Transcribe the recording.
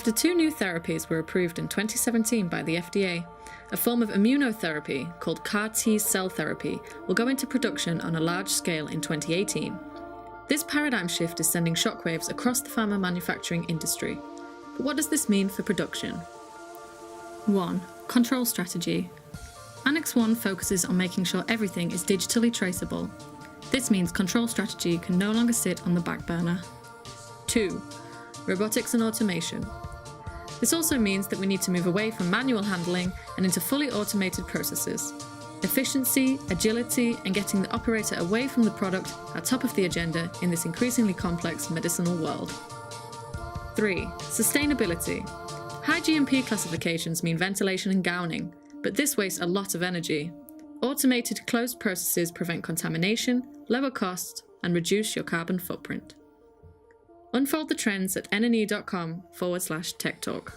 After 2 new therapies were approved in 2017 by the FDA, a form of immunotherapy called CAR T-cell therapy will go into production on a large scale in 2018. This paradigm shift is sending shockwaves across the pharma manufacturing industry. But what does this mean for production? 1. Control strategy. Annex 1 focuses on making sure everything is digitally traceable. This means control strategy can no longer sit on the back burner. 2. Robotics and automation. This also means that we need to move away from manual handling and into fully automated processes. Efficiency, agility, and getting the operator away from the product are top of the agenda in this increasingly complex medicinal world. 3. Sustainability. High GMP classifications mean ventilation and gowning, but this wastes a lot of energy. Automated closed processes prevent contamination, lower costs, and reduce your carbon footprint. Unfold the trends at nne.com/tech talk.